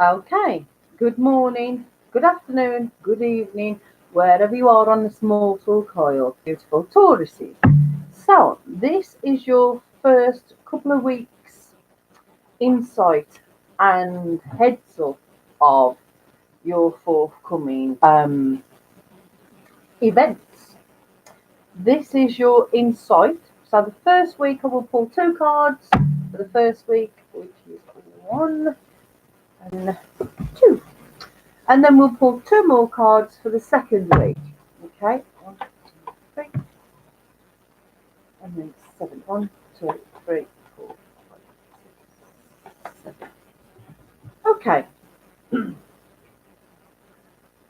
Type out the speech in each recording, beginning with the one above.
Okay, good morning, good afternoon, good evening, wherever you are on this mortal coil, beautiful Tauruses. So, this is your first couple of weeks insight and heads up of your forthcoming events. This is your insight. So, the first week I will pull two cards for the first week, which is one and two. And then we'll pull two more cards for the second week. Okay, one, two, three, and then seven. One, two, three, four, five, six, seven. Okay,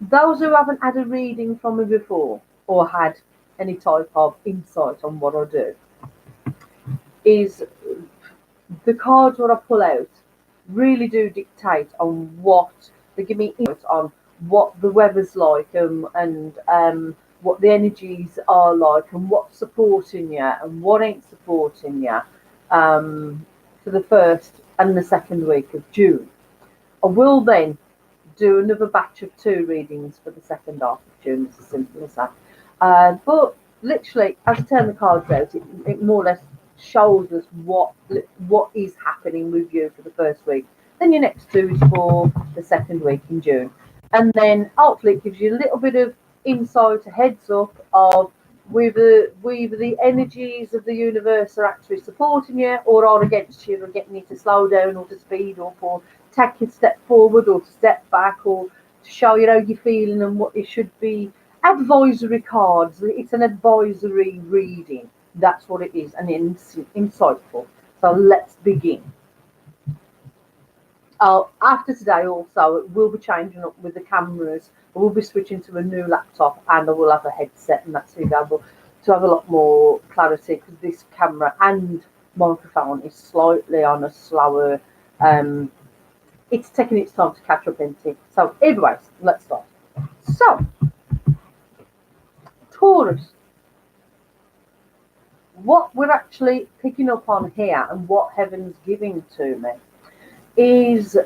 those who haven't had a reading from me before or had any type of insight on what I do, is the cards what I pull out really do dictate on what they give me insight on what the weather's like and what the energies are like and what's supporting you and what ain't supporting you for the first and the second week of June. I will then do another batch of two readings for the second half of June. It's as simple as that. But literally, as I turn the cards out, it more or less shows us what is happening with you for the first week. Then your next two is for the second week in June, and then hopefully it gives you a little bit of insight, a heads up of whether the energies of the universe are actually supporting you or are against you and getting you to slow down or to speed up or take a step forward or to step back or to show you how you're feeling and what you should be. Advisory cards. It's an advisory reading. That's what it is, and it's insightful. So let's begin. After today, also, we'll be changing up with the cameras. We'll be switching to a new laptop, and I will have a headset, and that's able to have a lot more clarity because this camera and microphone is slightly on a slower. It's taking its time to catch up, into. So, anyways, let's start. So, Taurus, what we're actually picking up on here and what heaven's giving to me is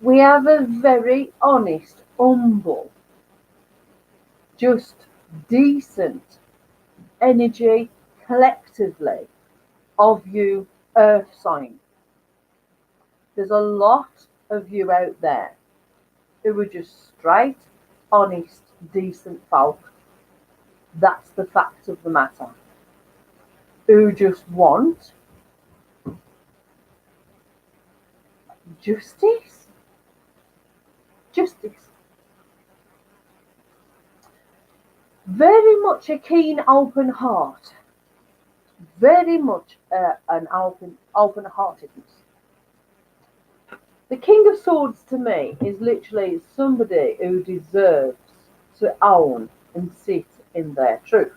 we have a very honest, humble, just decent energy collectively of you, earth sign. There's a lot of you out there who are just straight, honest, decent folk. That's the fact of the matter. Who just want justice. Justice. Very much a keen, open heart. Very much an open heartedness. The King of Swords to me is literally somebody who deserves to own and sit in their truth.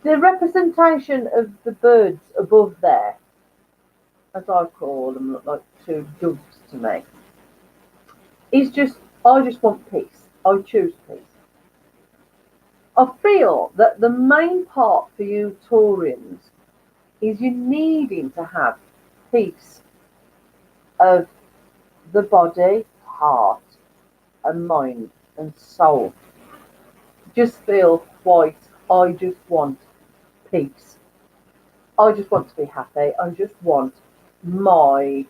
The representation of the birds above there, as I call them, look like two doves to me, is just, I just want peace. I choose peace. I feel that the main part for you Taurians is you needing to have peace of the body, heart, and mind and soul. Just feel quite, I just want peace. I just want to be happy. I just want my,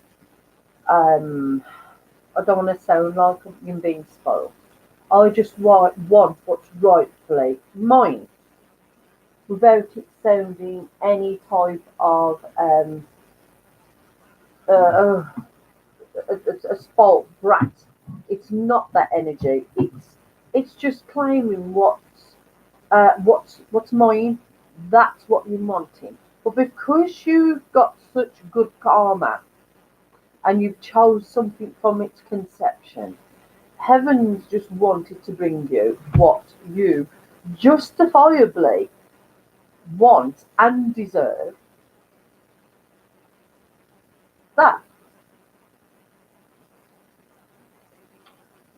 I don't want to sound like I'm being spoiled. I just want what's rightfully mine without it sounding any type of uh, a spoilt brat. It's not that energy. It's just claiming what's mine. That's what you're wanting. But because you've got such good karma and you've chose something from its conception, heavens just wanted to bring you what you justifiably want and deserve. That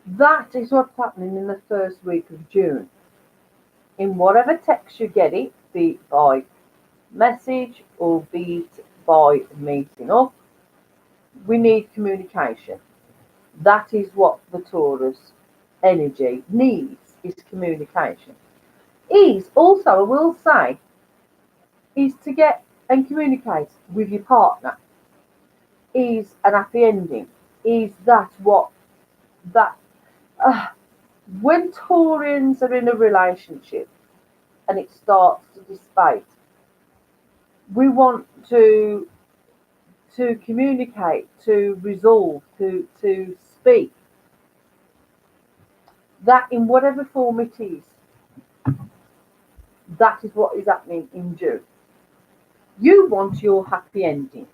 that is what's happening in the first week of June. In whatever text you get it, be it by message or be it by meeting up. We need communication. That is what the Taurus energy needs, is communication. Is also, I will say, is to get and communicate with your partner. Is an happy ending. Is that what that uh, when Taurians are in a relationship and it starts to dissipate, we want to communicate, to resolve, to speak that in whatever form it is. That is what is happening in June. You want your happy ending.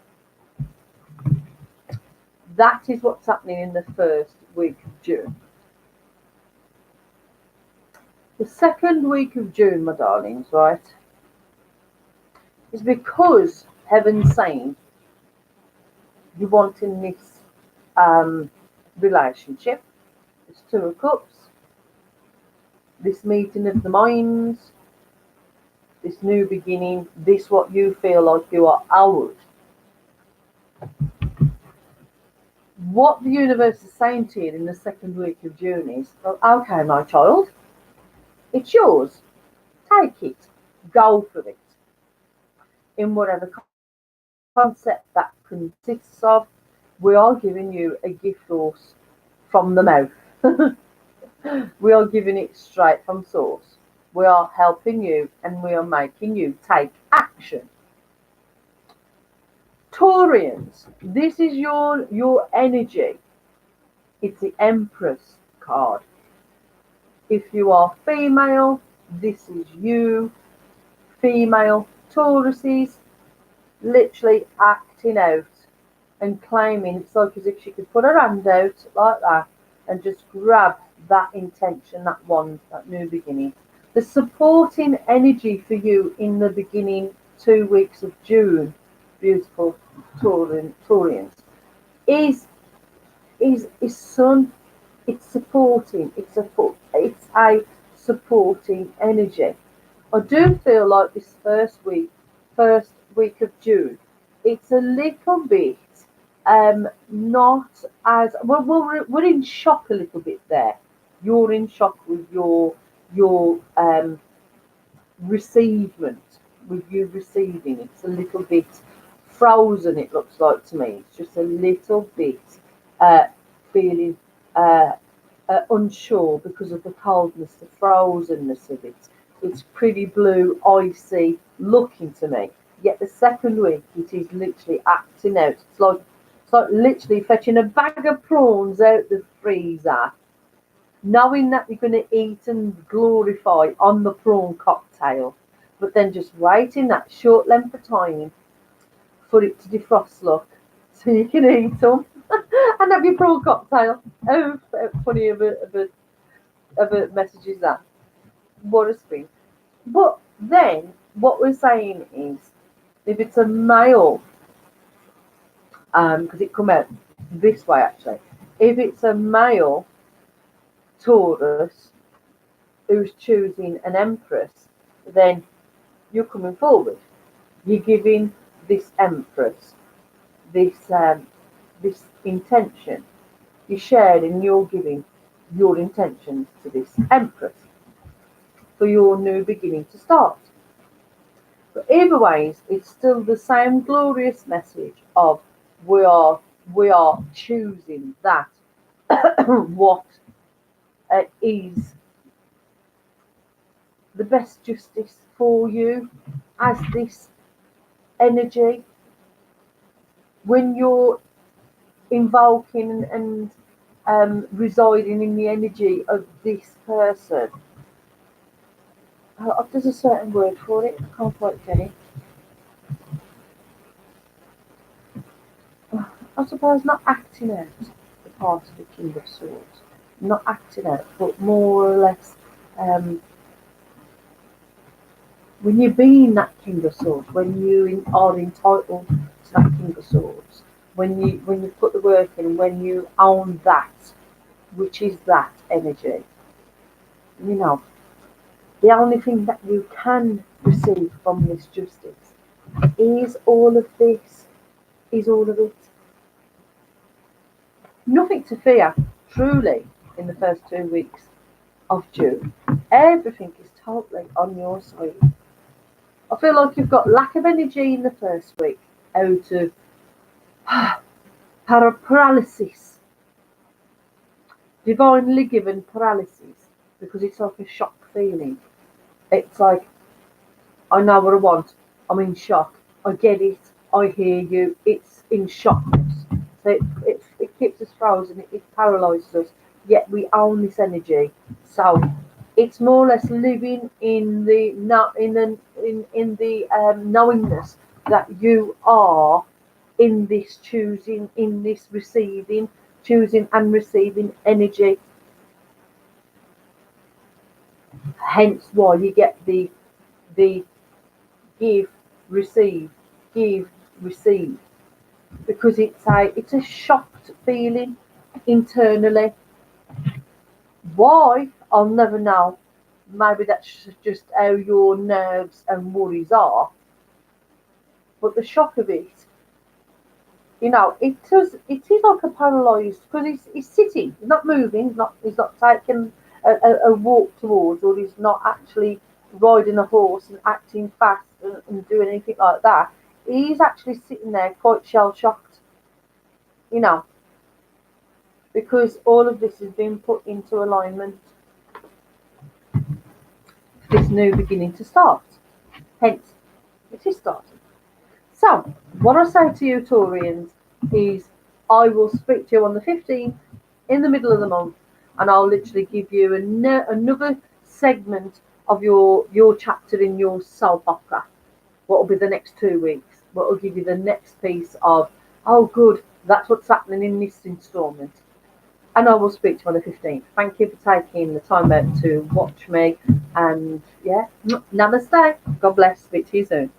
That is what's happening in the first week of June. The second week of June, my darlings, right, is because heaven's saying you want in this relationship. It's Two of Cups, this meeting of the minds, this new beginning, this what you feel like you are owed. What the universe is saying to you in the second week of June is, well, okay, my child, it's yours. Take it. Go for it. In whatever concept that consists of, we are giving you a gift horse from the mouth. We are giving it straight from source. We are helping you and we are making you take action. Taurians, this is your energy. It's the Empress card. If you are female, this is you. Female Tauruses, literally acting out and claiming. It's like as if she could put her hand out like that and just grab that intention, that wand, that new beginning. The supporting energy for you in the beginning 2 weeks of June, beautiful Taurians, is sun. It's supporting. It's a supporting energy. I do feel like this first week of June, it's a little bit not as well. We're in shock a little bit there. You're in shock with your receivement, with you receiving. It's a little bit frozen. It looks like to me. It's just a little bit uh, feeling unsure because of the coldness, the frozenness of it. It's pretty blue, icy looking to me. Yet the second week, it is literally acting out. It's like literally fetching a bag of prawns out the freezer, knowing that you're going to eat and glorify on the prawn cocktail, but then just waiting that short length of time for it to defrost, look, so you can eat them and have your prawn cocktail. Oh, funny of a message is that. What a spin. But then what we're saying is, if it's a male, because it come out this way actually, if it's a male Taurus who's choosing an Empress, then you're coming forward. You're giving this Empress this intention. You're sharing, you're giving your intentions to this Empress for your new beginning to start. But either ways, it's still the same glorious message of we are we are choosing that what is the best justice for you as this energy when you're invoking and residing in the energy of this person. There's a certain word for it. I can't quite get it. I suppose not acting out the part of the King of Swords. Not acting out, but more or less when you're being that King of Swords, when you are entitled to that King of Swords, when you put the work in, when you own that, which is that energy, you know, the only thing that you can receive from this justice is all of this is all of it. Nothing to fear, truly, in the first 2 weeks of June. Everything is totally on your side. I feel like you've got lack of energy in the first week out of paralysis, divinely given paralysis, because it's like a shock feeling. It's like, I know what I want, I'm in shock, I get it, I hear you, it's in shockness. So it keeps us frozen, it paralyses us, yet we own this energy. So it's more or less living in the knowingness that you are in this choosing, in this receiving, choosing and receiving energy. Hence why you get the give, receive, give, receive, because it's a shocked feeling internally. Why? I'll never know. Maybe that's just how your nerves and worries are. But the shock of it, it is like a paralysed, because he's sitting, he's not moving, he's not taking a walk towards, or he's not actually riding a horse and acting fast and doing anything like that. He's actually sitting there quite shell shocked, you know, because all of this has been put into alignment, this new beginning to start. Hence, it is starting. So, what I say to you, Taurians, is I will speak to you on the 15th in the middle of the month, and I'll literally give you another segment of your chapter in your soap opera. What will be the next 2 weeks? What will give you the next piece of, oh, good, that's what's happening in this instalment. And I will speak to you on the 15th. Thank you for taking the time out to watch me. And yeah, namaste. God bless. Speak to you soon.